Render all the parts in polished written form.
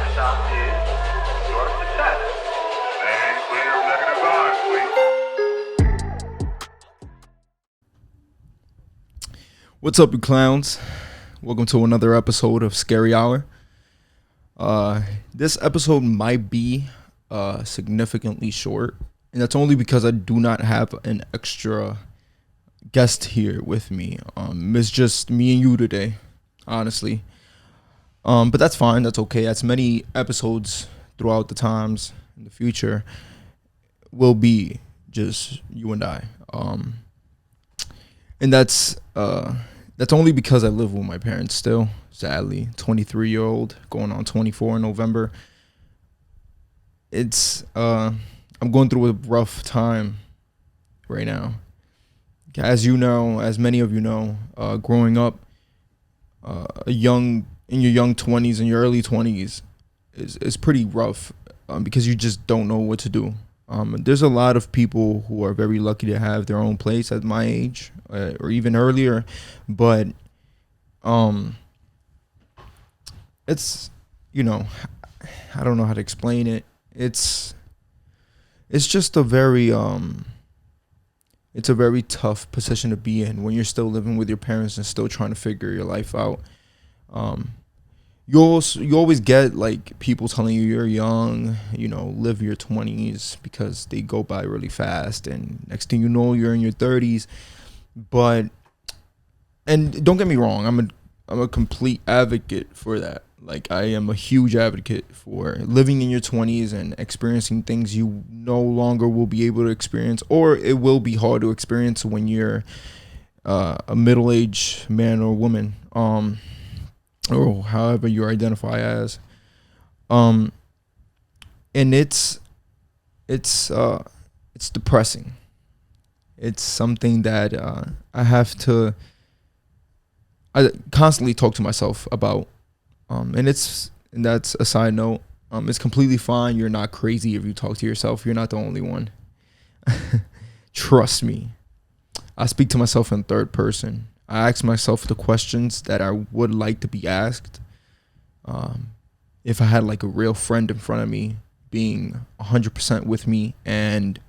Next stop is your success. And clear negative eyes, please. What's up, you clowns? Welcome to another episode of Scary Hour. This episode might be significantly short, and that's only because I do not have an extra guest here with me. It's just me and you today, honestly. But that's fine. That's okay. As many episodes throughout the times in the future will be just you and I. And that's only because I live with my parents still. Sadly, 23-year-old going on 24 in November. It's I'm going through a rough time right now. As you know, as many of you know, growing up in your young 20s and your early 20s is pretty rough because you just don't know what to do. There's a lot of people who are very lucky to have their own place at my age or even earlier, but it's, you know, I don't know how to explain it. It's just a very it's a very tough position to be in when you're still living with your parents and still trying to figure your life out. You always get like people telling you you're young, you know, live your 20s because they go by really fast, and next thing you know you're in your 30s. And don't get me wrong, I'm a complete advocate for that. Like, I am a huge advocate for living in your 20s and experiencing things you no longer will be able to experience, or it will be hard to experience when you're a middle-aged man or woman, or however you identify as. And it's depressing. It's something that I constantly talk to myself about. And that's a side note. It's completely fine. You're not crazy if you talk to yourself. You're not the only one. Trust me. I speak to myself in third person. I ask myself the questions that I would like to be asked. If I had like a real friend in front of me, being 100% with me and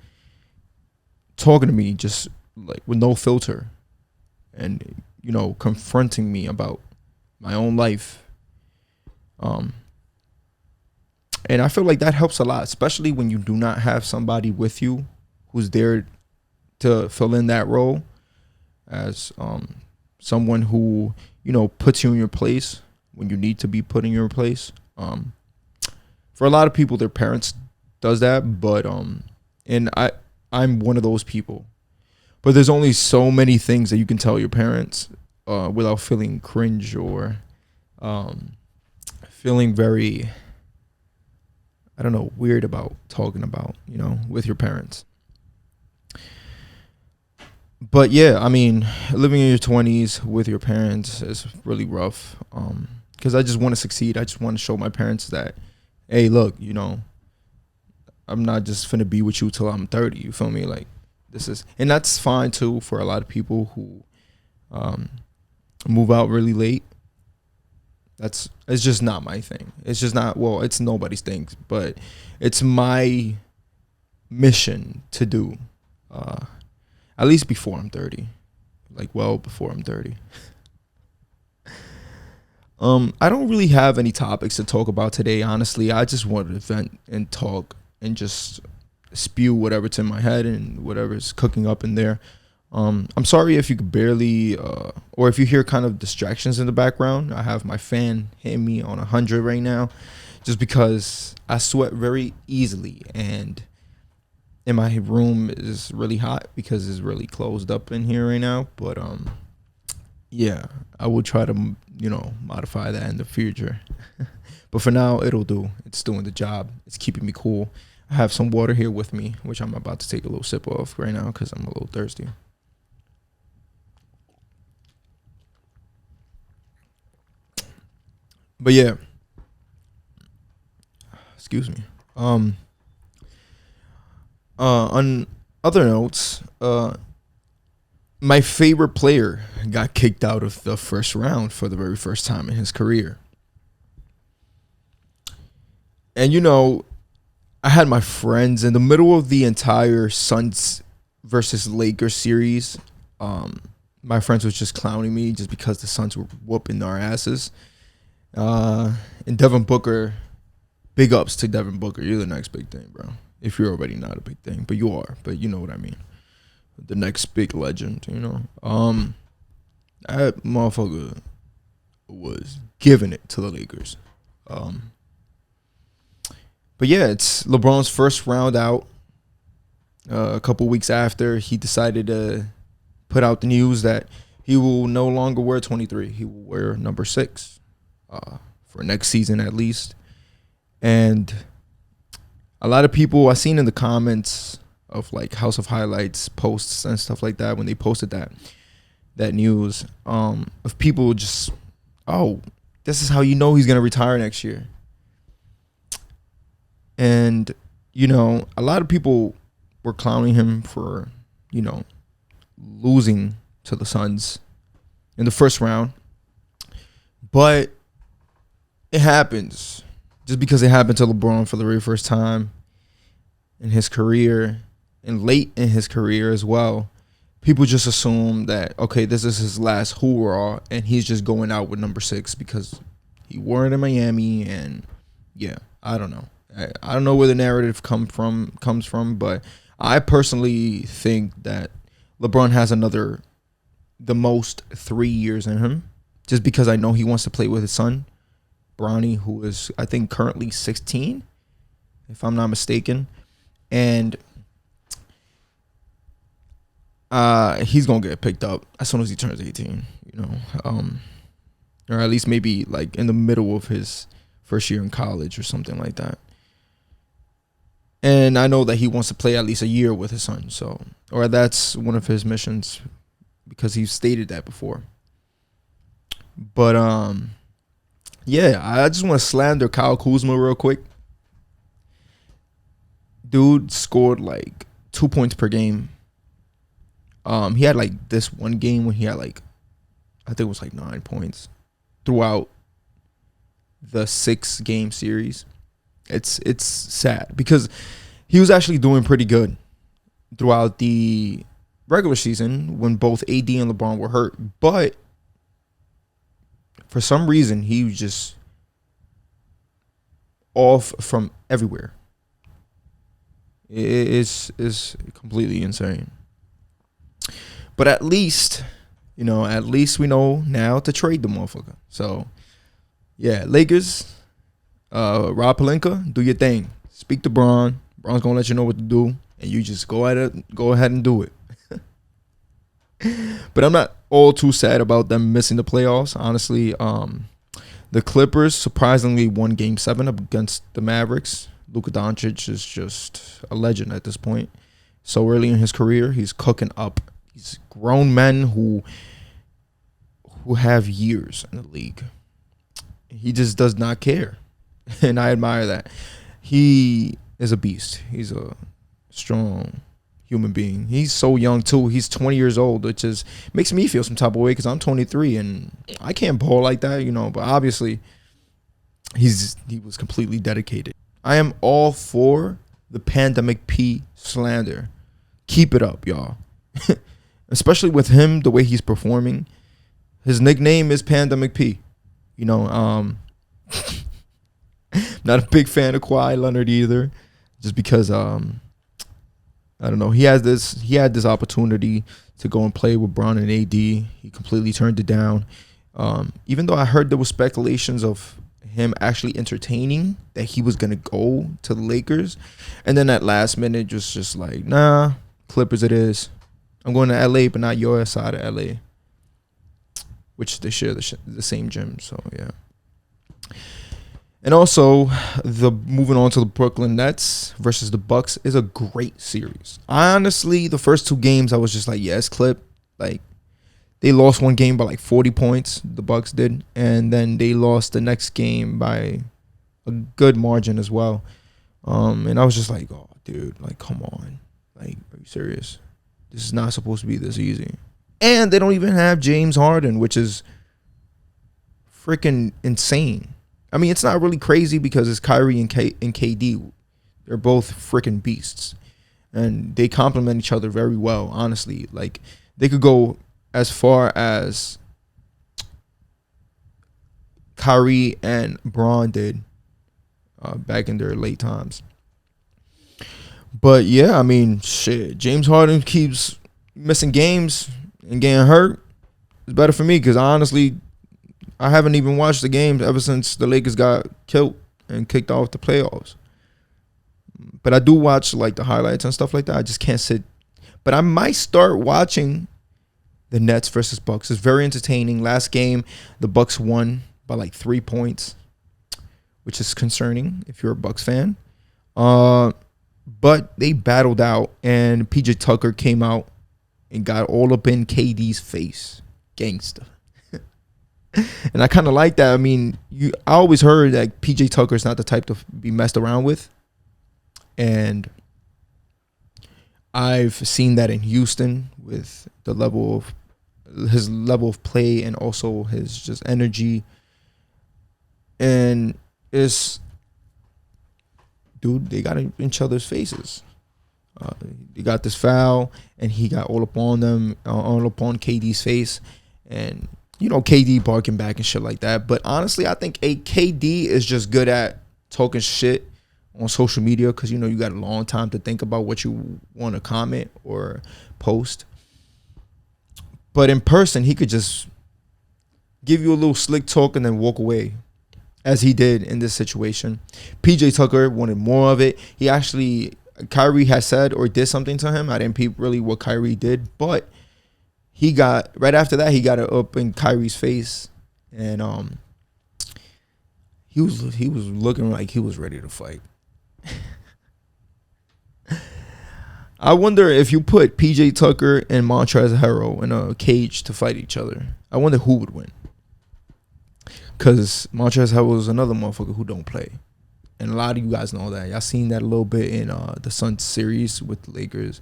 talking to me just like with no filter, and, you know, confronting me about my own life. And I feel like that helps a lot, especially when you do not have somebody with you who's there to fill in that role as someone who, you know, puts you in your place when you need to be put in your place. For a lot of people, their parents does that, but and I'm one of those people. But there's only so many things that you can tell your parents without feeling cringe or feeling very, I don't know, weird about talking about, you know, with your parents. But yeah, I mean, living in your 20s with your parents is really rough. Because I just want to succeed. I just want to show my parents that, hey, look, you know, I'm not just finna be with you till I'm 30. You feel me? Like, and that's fine too for a lot of people who move out really late. It's just not my thing. It's just not, well, it's nobody's thing, but it's my mission to do, at least before I'm 30, like well before I'm 30. I don't really have any topics to talk about today, honestly. I just wanted to vent and talk and just spew whatever's in my head and whatever's cooking up in there. I'm sorry if you could barely, or if you hear kind of distractions in the background. I have my fan hitting me on 100 right now, just because I sweat very easily, and in my room is really hot because it's really closed up in here right now. But yeah, I will try to, you know, modify that in the future. But for now, it'll do. It's doing the job. It's keeping me cool. I have some water here with me, which I'm about to take a little sip of right now because I'm a little thirsty. But yeah, excuse me. On other notes, my favorite player got kicked out of the first round for the very first time in his career. And, you know, I had my friends in the middle of the entire Suns versus Lakers series. My friends was just clowning me just because the Suns were whooping our asses. And Devin Booker, big ups to Devin Booker. You're the next big thing, bro. If you're already not a big thing, but you are. But you know what I mean. The next big legend, you know. That motherfucker was giving it to the Lakers. But yeah, it's LeBron's first round out. A couple weeks after, he decided to put out the news that he will no longer wear 23. He will wear number 6 for next season at least. And a lot of people I seen in the comments of like House of Highlights posts and stuff like that when they posted that news of people just, oh, this is how you know he's gonna retire next year. And you know, a lot of people were clowning him for, you know, losing to the Suns in the first round. But it happens. Just because it happened to LeBron for the very first time in his career and late in his career as well, people just assume that, okay, this is his last hoorah and he's just going out with number 6 because he wore it in Miami. And yeah, I don't know. I don't know where the narrative comes from, but I personally think that LeBron has the most 3 years in him, just because I know he wants to play with his son, Bronny, who is, I think, currently 16, if I'm not mistaken. And he's going to get picked up as soon as he turns 18, you know, or at least maybe like in the middle of his first year in college or something like that. And I know that he wants to play at least a year with his son, or that's one of his missions, because he's stated that before. But yeah, I just want to slander Kyle Kuzma real quick. Dude scored like 2 points per game. He had like this one game when he had like, I think it was like 9 points throughout the 6-game series. It's sad because he was actually doing pretty good throughout the regular season when both AD and LeBron were hurt. But for some reason, he was just off from everywhere. It's completely insane. But at least we know now to trade the motherfucker. So, yeah, Lakers, Rob Pelinka, do your thing. Speak to Bron. Bron's going to let you know what to do, and you just go ahead and do it. But I'm not all too sad about them missing the playoffs. Honestly, the Clippers surprisingly won Game 7 against the Mavericks. Luka Doncic is just a legend at this point. So early in his career, he's cooking up. He's grown men who have years in the league. He just does not care, and I admire that. He is a beast. He's a strong human being. He's so young too. He's 20 years old, which makes me feel some type of way because I'm 23 and I can't ball like that, you know. But obviously, he was completely dedicated. I am all for the Pandemic P slander. Keep it up, y'all. Especially with him, the way he's performing. His nickname is Pandemic P. You know, not a big fan of Kawhi Leonard either, just because I don't know. He had this opportunity to go and play with Bron and AD. He completely turned it down. Even though I heard there was speculations of him actually entertaining that he was gonna go to the Lakers, and then at last minute just like, nah, Clippers it is. I'm going to LA, but not your side of LA, which they share the same gym. So yeah. And also, moving on to the Brooklyn Nets versus the Bucks is a great series. Honestly, the first 2 games I was just like, yes, Clip. Like, they lost one game by like 40 points, the Bucks did, and then they lost the next game by a good margin as well. And I was just like, oh, dude, like, come on, like, are you serious? This is not supposed to be this easy. And they don't even have James Harden, which is freaking insane. I mean, it's not really crazy because it's Kyrie and KD. They're both freaking beasts, and they complement each other very well. Honestly, like they could go as far as Kyrie and Braun did back in their late times. But yeah, I mean, shit. James Harden keeps missing games and getting hurt. It's better for me because honestly, I haven't even watched the games ever since the Lakers got killed and kicked off the playoffs. But I do watch like the highlights and stuff like that. I just can't sit. But I might start watching the Nets versus Bucks. It's very entertaining. Last game, the Bucks won by like 3 points, which is concerning if you're a Bucks fan. But they battled out, and PJ Tucker came out and got all up in KD's face. Gangster. And I kind of like that. I mean, I always heard that PJ Tucker is not the type to be messed around with. And I've seen that in Houston with the his level of play and also his just energy. And they got in each other's faces. They got this foul, and he got all up on them, all up on KD's face. And, you know, KD barking back and shit like that. But honestly, I think KD is just good at talking shit on social media because, you know, you got a long time to think about what you want to comment or post. But in person, he could just give you a little slick talk and then walk away, as he did in this situation. PJ Tucker wanted more of it. Kyrie has said or did something to him. I didn't peep really what Kyrie did, but right after that, he got it up in Kyrie's face, and he was looking like he was ready to fight. I wonder if you put PJ Tucker and Montrezl Harrell in a cage to fight each other, I wonder who would win. Because Montrezl Harrell is another motherfucker who don't play. And a lot of you guys know that. Y'all seen that a little bit in the Suns series with the Lakers.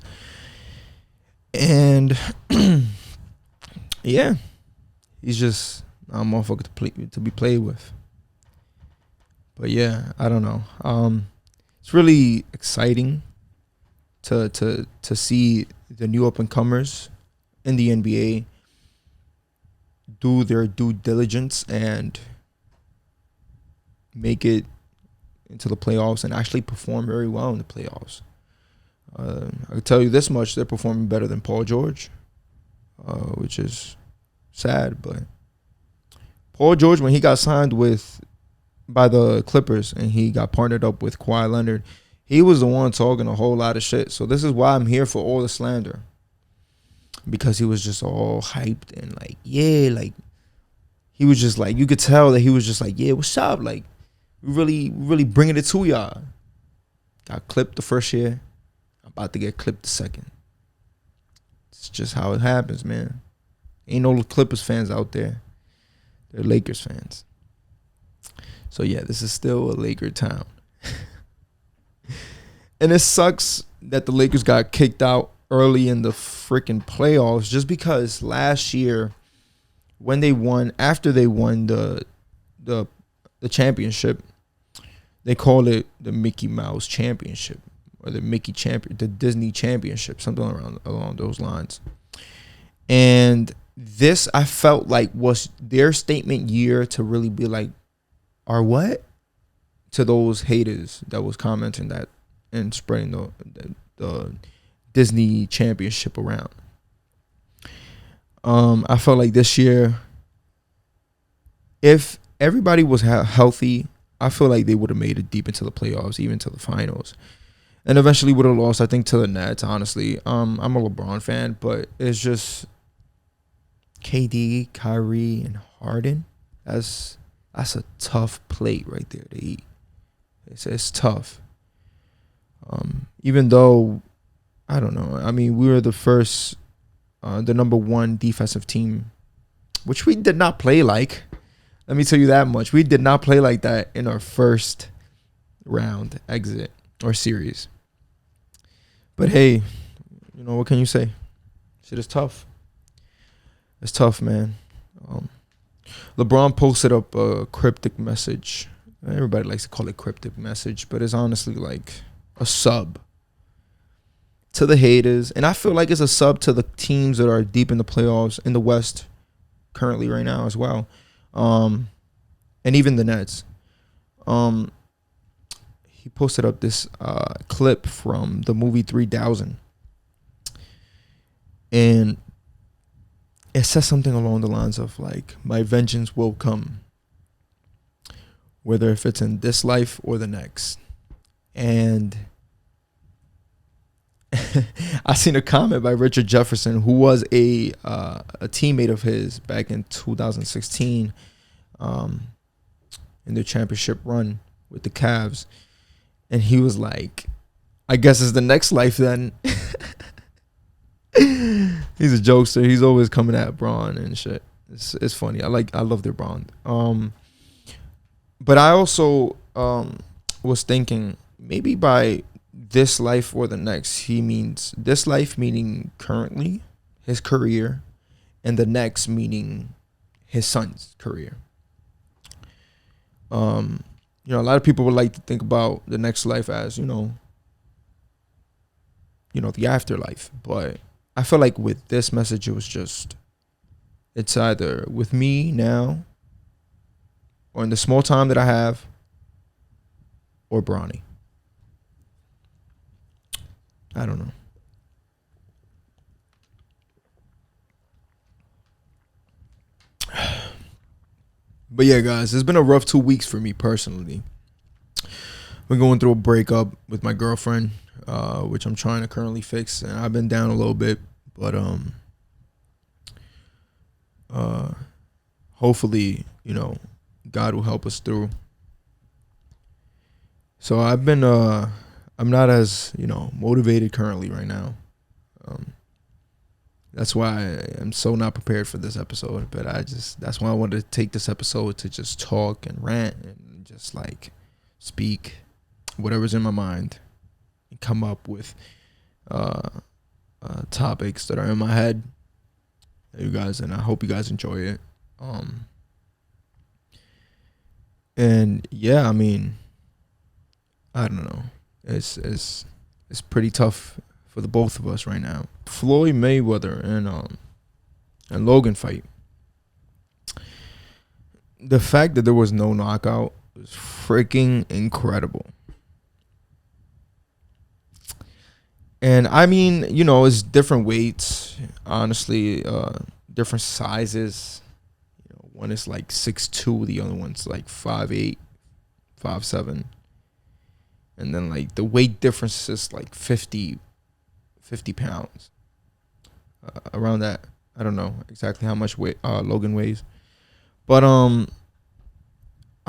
And yeah, he's just a motherfucker to be played with. But yeah, I don't know. It's really exciting to see the new up-and-comers in the NBA do their due diligence and make it into the playoffs and actually perform very well in the playoffs. I can tell you this much: they're performing better than Paul George, which is sad. But Paul George, when he got signed by the Clippers and he got partnered up with Kawhi Leonard, he was the one talking a whole lot of shit. So this is why I'm here for all the slander, because he was just all hyped and like, yeah, like he was just like, you could tell that he was just like, yeah, what's up? Like, we really bringing it to y'all. Got clipped the first year. I'm about to get clipped the second. It's just how it happens, man. Ain't no Clippers fans out there. They're Lakers fans. So yeah, this is still a Laker town. And it sucks that the Lakers got kicked out early in the freaking playoffs just because last year after they won the championship, they called it the Mickey Mouse Championship or the the Disney Championship, something along those lines. And this, I felt like, was their statement year to really be like, or what? To those haters that was commenting that and spreading the Disney Championship around. I felt like this year, if everybody was healthy, I feel like they would have made it deep into the playoffs, even to the finals, and eventually would have lost, I think, to the Nets. Honestly, I'm a LeBron fan, but it's just KD, Kyrie, and Harden. That's a tough plate right there to eat. It's tough. Even though, I don't know. I mean, we were the number one defensive team, which we did not play like. Let me tell you that much. We did not play like that in our first round exit or series. But hey, you know, what can you say? Shit is tough. It's tough, man. LeBron posted up a cryptic message Everybody likes to call it cryptic message, but it's honestly like a sub to the haters. And I feel like it's a sub to the teams that are deep in the playoffs in the West currently right now as well. And even the Nets. He posted up this clip from the movie 3000. And it says something along the lines of like, my vengeance will come, whether if it's in this life or the next. And I seen a comment by Richard Jefferson, who was a teammate of his back in 2016 in their championship run with the Cavs. And he was like, I guess it's the next life then. He's a jokester. He's always coming at Braun and shit. It's funny. I love their bond. But I also was thinking maybe by this life or the next, he means this life meaning currently his career, and the next meaning his son's career. You know, a lot of people would like to think about the next life as, you know, the afterlife. But I feel like with this message, it was just, it's either with me now or in the small time that I have, or Bronny. I don't know. But yeah, guys, it's been a rough 2 weeks for me personally. Been going through a breakup with my girlfriend, which I'm trying to currently fix, and I've been down a little bit, but hopefully, you know, God will help us through. So I've been I'm not as, you know, motivated currently right now. That's why I'm so not prepared for this episode. But that's why I wanted to take this episode to just talk and rant and just like speak whatever's in my mind and come up with topics that are in my head, you guys, and I hope you guys enjoy it. And yeah, I mean, I don't know. It's pretty tough for the both of us right now. Floyd Mayweather and Logan fight. The fact that there was no knockout was freaking incredible. And I mean, you know, it's different weights, honestly, different sizes. You know, one is like 6'2", the other one's like 5'8", 5'7". And then like the weight difference is like 50 pounds. Around that. I don't know exactly how much weight Logan weighs. But I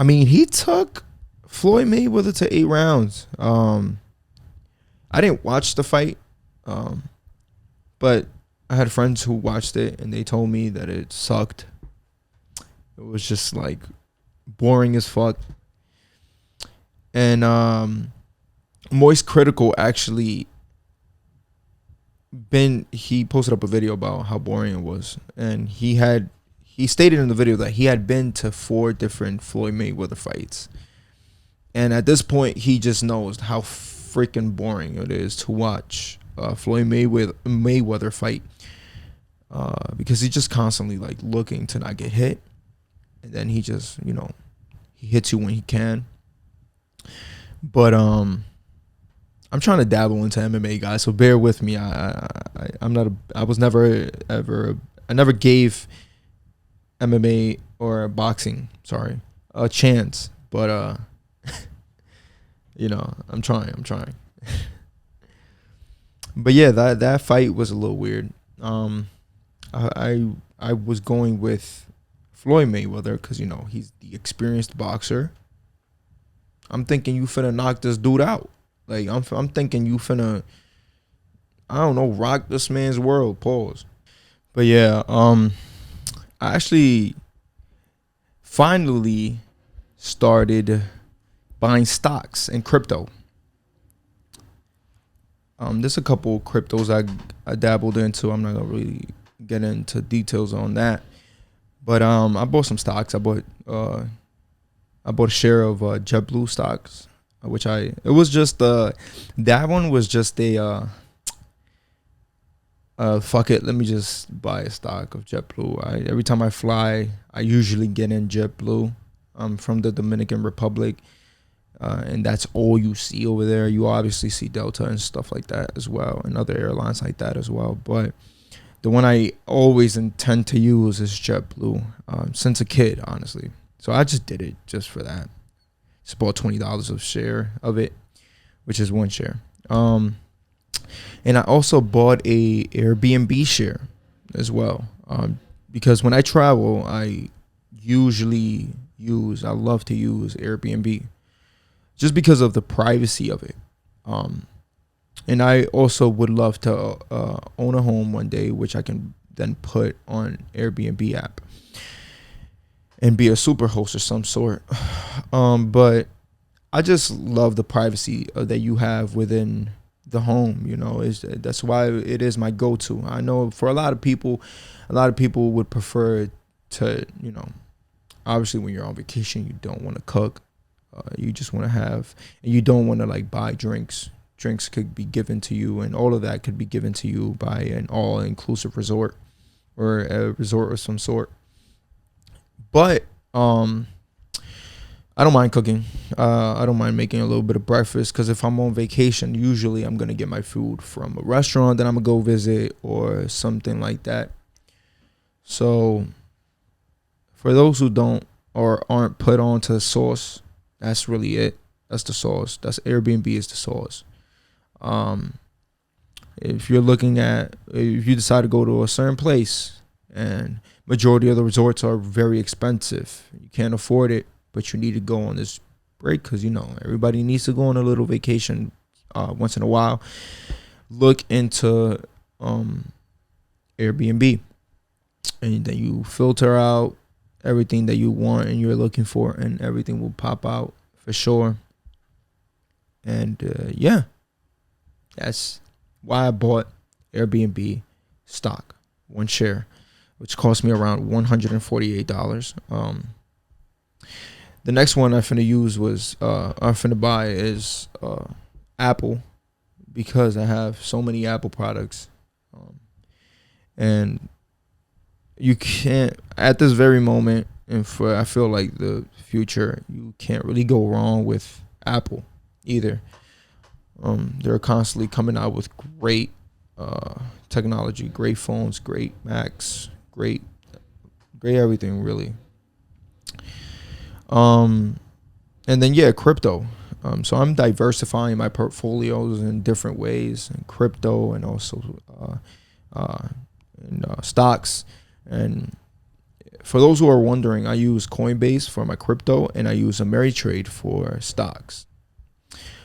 mean, he took Floyd Mayweather to 8 rounds. I didn't watch the fight, but I had friends who watched it, and they told me that it sucked. It was just like boring as fuck. And Moist Critical actually he posted up a video about how boring it was, and he stated in the video that he had been to 4 different Floyd Mayweather fights, and at this point he just knows how freaking boring it is to watch Floyd Mayweather fight, because he's just constantly like looking to not get hit, and then he just, you know, he hits you when he can. But I'm trying to dabble into MMA, guys, so bear with me. I never gave MMA or boxing, a chance, but you know, I'm trying. But yeah, that fight was a little weird. I was going with Floyd Mayweather because, you know, he's the experienced boxer. I'm thinking you finna knock this dude out. Like, I'm thinking you finna, I don't know, rock this man's world. Pause. But yeah, I actually finally started buying stocks in crypto. There's a couple of cryptos I dabbled into. I'm not gonna really get into details on that, but I bought some stocks. I bought I bought a share of JetBlue stocks, which it was just that one was just fuck it, let me just buy a stock of JetBlue. Every time I fly, I usually get in JetBlue. I'm from the Dominican Republic, and that's all you see over there. You obviously see Delta and stuff like that as well, and other airlines like that as well. But the one I always intend to use is JetBlue, since a kid, honestly. So I just did it just for that. Just bought $20 of share of it, which is one share. And I also bought a Airbnb share as well, because when I travel, I love to use Airbnb just because of the privacy of it. And I also would love to own a home one day, which I can then put on Airbnb app and be a super host of some sort. But I just love the privacy that you have within the home. That's why it is my go-to. I know for a lot of people would prefer to, obviously when you're on vacation, you don't want to cook. You just want to have, and you don't want to like buy drinks. Drinks could be given to you, and all of that could be given to you by an all-inclusive resort or a resort of some sort. But I don't mind cooking. I don't mind making a little bit of breakfast, because if I'm on vacation, usually I'm going to get my food from a restaurant that I'm going to go visit or something like that. So for those who don't or aren't put onto the sauce, that's really it. That's the sauce. That's Airbnb is the sauce. If you decide to go to a certain place, and majority of the resorts are very expensive, you can't afford it, but you need to go on this break, because everybody needs to go on a little vacation once in a while. Look into Airbnb, and then you filter out everything that you want and you're looking for, and everything will pop out for sure. And yeah, that's why I bought Airbnb stock, one share, which cost me around $148. The next one I'm finna buy is Apple, because I have so many Apple products, and you can't, at this very moment, and for I feel like the future, you can't really go wrong with Apple either. They're constantly coming out with great technology, great phones, great Macs, great everything really. And then crypto. So I'm diversifying my portfolios in different ways, in crypto and also in stocks. And for those who are wondering, I use Coinbase for my crypto, and I use Ameritrade for stocks.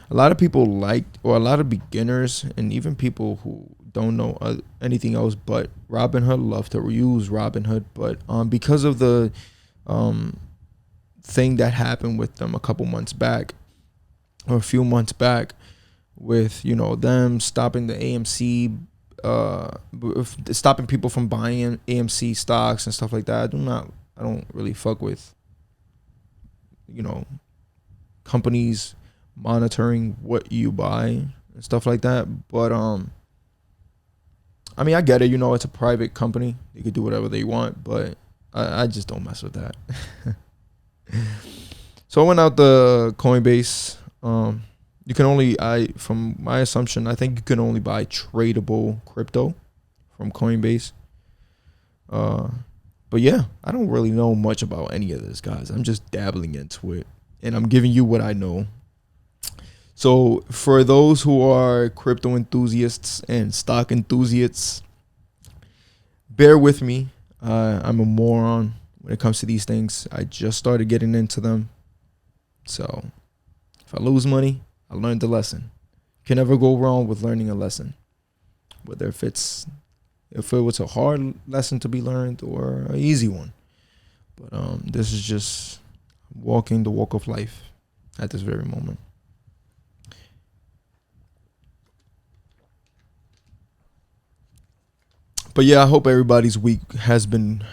A lot of people or a lot of beginners, and even people who don't know anything else but Robinhood, love to use Robinhood. But because of the thing that happened with them a couple months back, or a few months back, with them stopping the AMC, stopping people from buying AMC stocks and stuff like that, I don't really fuck with companies monitoring what you buy and stuff like that. But I mean, I get it, it's a private company, they could do whatever they want, but I just don't mess with that. So I went out the Coinbase. You can only, from my assumption, I think you can only buy tradable crypto from Coinbase. But yeah, I don't really know much about any of this, guys. I'm just dabbling into it, and I'm giving you what I know. So for those who are crypto enthusiasts and stock enthusiasts, bear with me. I'm a moron when it comes to these things. I just started getting into them. So if I lose money, I learned the lesson. You can never go wrong with learning a lesson, whether if it was a hard lesson to be learned or an easy one. But this is just walking the walk of life at this very moment. But yeah, I hope everybody's week has been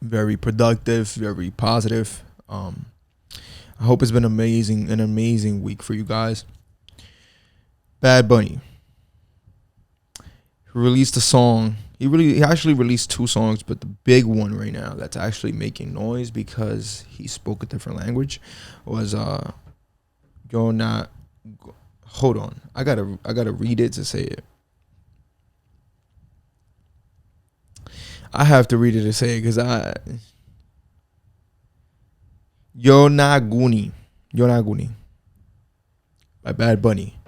very productive, very positive. I hope it's been an amazing week for you guys. Bad Bunny released a song. He actually released 2 songs, but the big one right now that's actually making noise because he spoke a different language was Yo Not. Hold on, I gotta read it to say it. I have to read it to say it because Yo Naguni by Bad Bunny.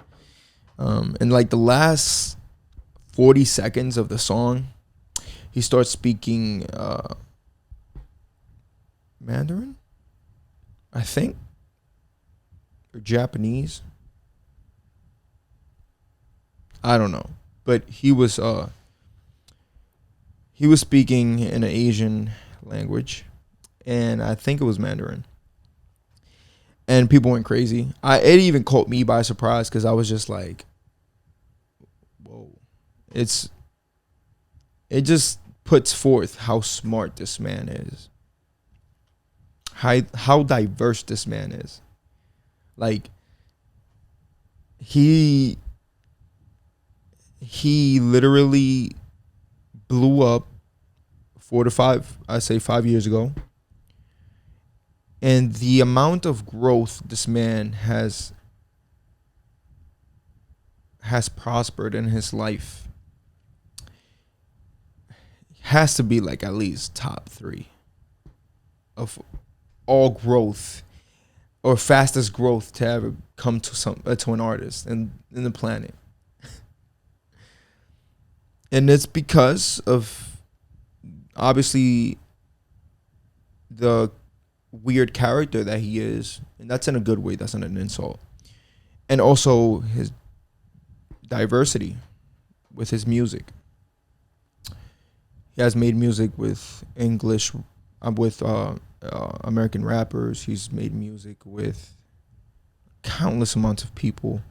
And like the last 40 seconds of the song, he starts speaking Mandarin, I think, or Japanese. I don't know, but he was speaking in an Asian language, and I think it was Mandarin. And people went crazy. It even caught me by surprise because I was just like, "Whoa!" It just puts forth how smart this man is, how diverse this man is. Like he literally blew up 5 years ago. And the amount of growth this man has prospered in his life has to be like at least top 3 of all growth or fastest growth to ever come to an artist in the planet. And it's because of obviously the weird character that he is, and that's in a good way, that's not an insult, and also his diversity with his music. He has made music with English, with American rappers. He's made music with countless amounts of people,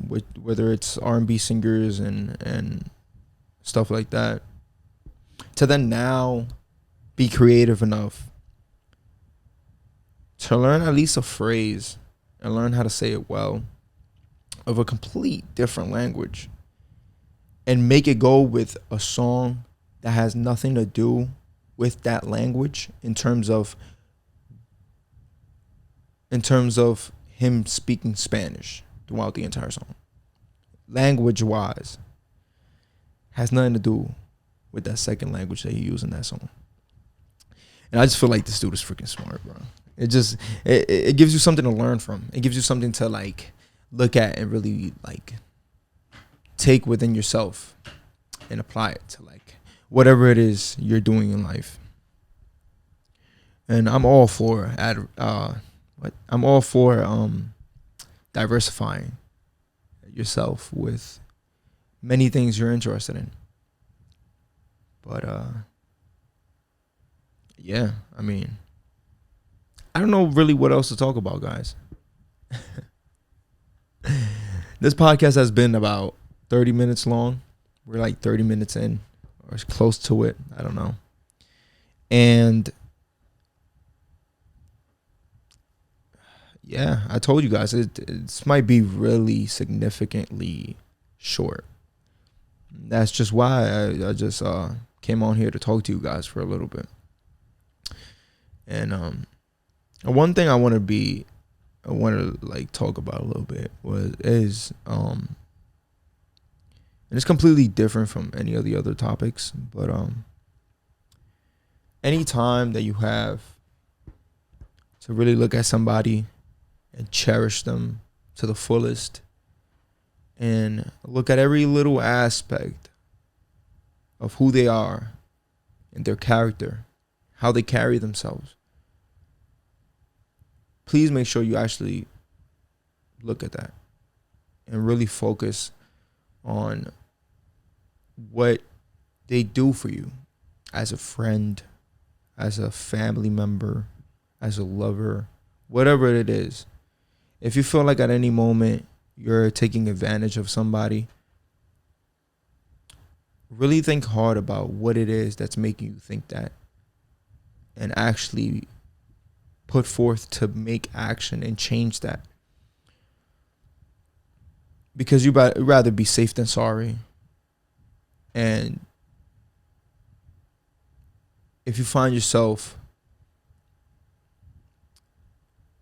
with whether it's R&B singers and stuff like that. To then now be creative enough to learn at least a phrase and learn how to say it well of a complete different language and make it go with a song that has nothing to do with that language in terms of him speaking Spanish throughout the entire song. Language wise, has nothing to do with that second language that he used in that song. And I just feel like this dude is freaking smart, bro. It gives you something to learn from. It gives you something to like look at and really like take within yourself and apply it to like whatever it is you're doing in life. And I'm all for diversifying yourself with many things you're interested in. But yeah, I mean, I don't know really what else to talk about, guys. This podcast has been about 30 minutes long. We're like 30 minutes in, or close to it. I don't know. And yeah, I told you guys, it might be really significantly short. That's just why I just came on here to talk to you guys for a little bit. And one thing I want to like talk about a little bit is and it's completely different from any of the other topics, but any time that you have to really look at somebody and cherish them to the fullest and look at every little aspect of who they are and their character, how they carry themselves, please make sure you actually look at that and really focus on what they do for you as a friend, as a family member, as a lover, whatever it is. If you feel like at any moment you're taking advantage of somebody, really think hard about what it is that's making you think that, and actually put forth to make action and change that. Because you'd rather be safe than sorry. And if you find yourself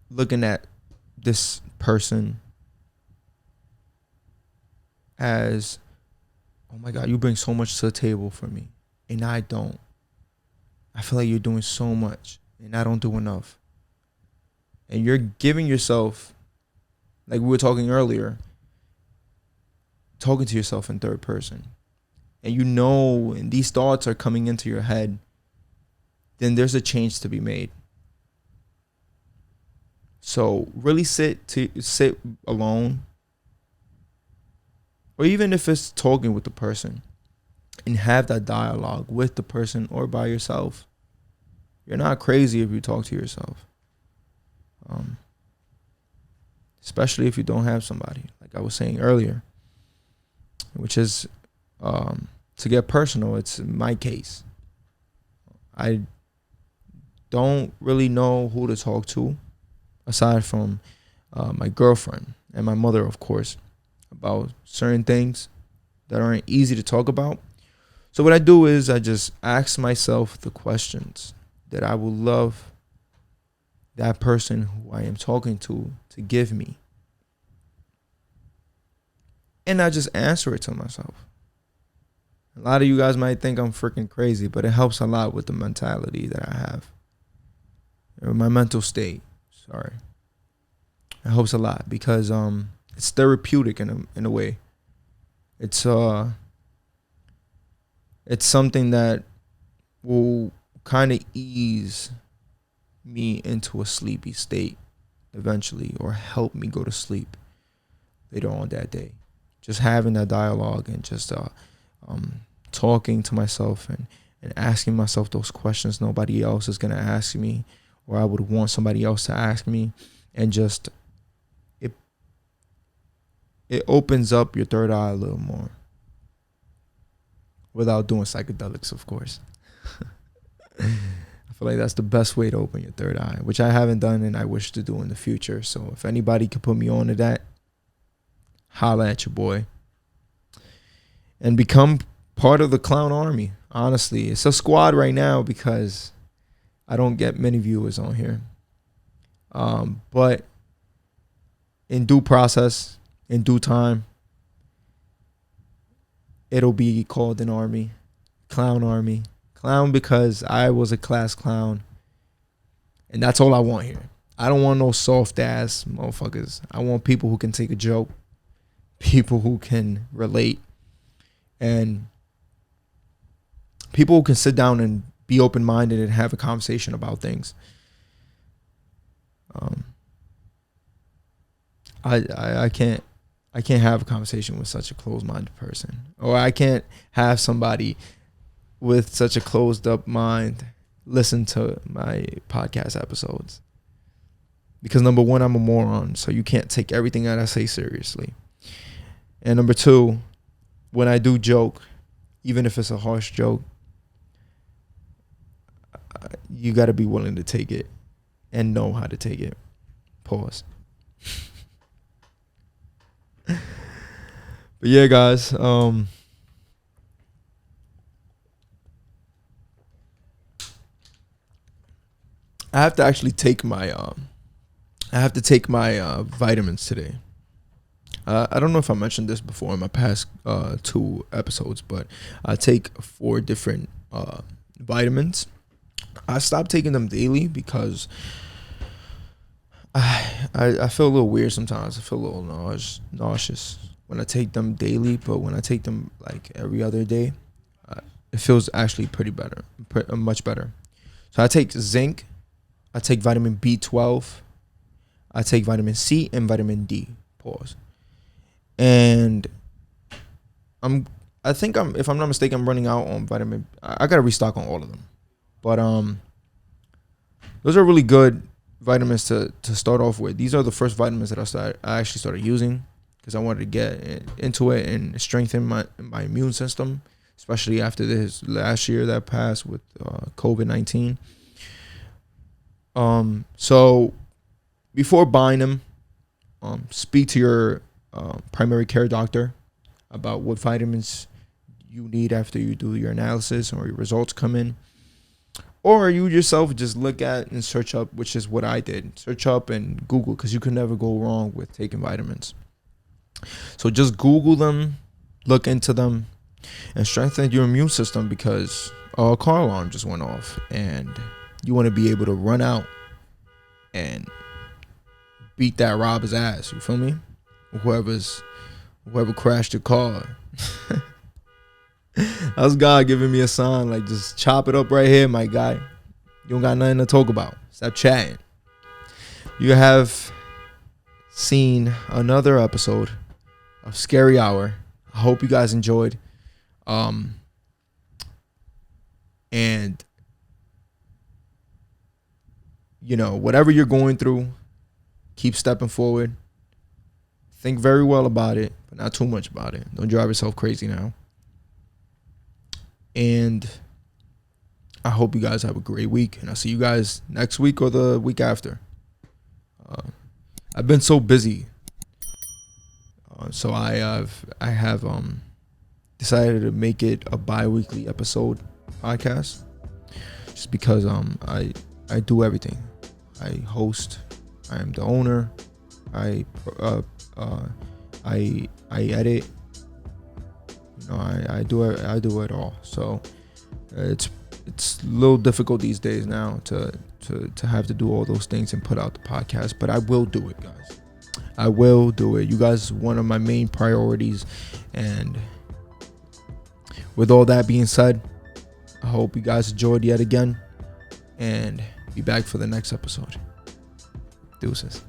looking at this person as, oh my God, you bring so much to the table for me, and I don't. I feel like you're doing so much, and I don't do enough. And you're giving yourself, like we were talking earlier, talking to yourself in third person. And you know, and these thoughts are coming into your head, then there's a change to be made. So really sit alone, or even if it's talking with the person, and have that dialogue with the person or by yourself. You're not crazy if you talk to yourself, especially if you don't have somebody, like I was saying earlier, which is to get personal. It's my case. I don't really know who to talk to aside from my girlfriend and my mother, of course, about certain things that aren't easy to talk about. So what I do is I just ask myself the questions that I would love that person who I am talking to give me. And I just answer it to myself. A lot of you guys might think I'm freaking crazy, but it helps a lot with the mentality that I have. Or my mental state. Sorry. It helps a lot because it's therapeutic in a way. It's something that will kind of ease me into a sleepy state eventually, or help me go to sleep later on that day. Just having that dialogue and just talking to myself and asking myself those questions nobody else is going to ask me, or I would want somebody else to ask me, and just it opens up your third eye a little more without doing psychedelics, of course. I feel like that's the best way to open your third eye, which I haven't done and I wish to do in the future. So if anybody could put me on to that, holla at your boy. And become part of the clown army. Honestly, it's a squad right now because I don't get many viewers on here. But in due process, in due time, it'll be called an army. Clown army. Clown because I was a class clown. And that's all I want here. I don't want no soft ass motherfuckers. I want people who can take a joke. People who can relate. And people who can sit down and be open-minded and have a conversation about things. I can't have a conversation with such a closed-minded person, or I can't have somebody with such a closed-up mind listen to my podcast episodes. Because number one, I'm a moron, so you can't take everything that I say seriously. And number two, when I do joke, even if it's a harsh joke, you got to be willing to take it and know how to take it. Pause. But yeah, guys, I have to actually take my vitamins today. I don't know if I mentioned this before in my past 2 episodes, but I take 4 different vitamins. I stopped taking them daily because I feel a little weird sometimes. I feel a little nauseous when I take them daily, but when I take them like every other day, it feels actually much better. So I take zinc, I take vitamin B12, I take vitamin C and vitamin D. Pause. And if I'm not mistaken, I'm running out on vitamin. I gotta restock on all of them, but those are really good vitamins to start off with. These are the first vitamins that I actually started using because I wanted to get into it and strengthen my immune system, especially after this last year that passed with COVID-19. So before buying them, speak to your primary care doctor about what vitamins you need after you do your analysis or your results come in. Or you yourself just look at and search up, which is what I did. Search up and Google, because you can never go wrong with taking vitamins. So just Google them, look into them, and strengthen your immune system, because a car alarm just went off and you want to be able to run out and beat that robber's ass. You feel me? Whoever crashed your car. That's God giving me a sign, like, just chop it up right here, my guy. You don't got nothing to talk about. Stop chatting. You have seen another episode of Scary Hour. I hope you guys enjoyed. And you know, whatever you're going through, keep stepping forward. Think very well about it, but not too much about it. Don't drive yourself crazy now. And I hope you guys have a great week, and I'll see you guys next week or the week after. I've been so busy, so I have decided to make it a bi-weekly episode podcast, just because I do everything. I host, I am the owner, I edit. You know, I do it all. So it's a little difficult these days now to have to do all those things and put out the podcast, but I will do it, guys. I will do it. You guys are one of my main priorities, and with all that being said, I hope you guys enjoyed yet again, and be back for the next episode. Deuces.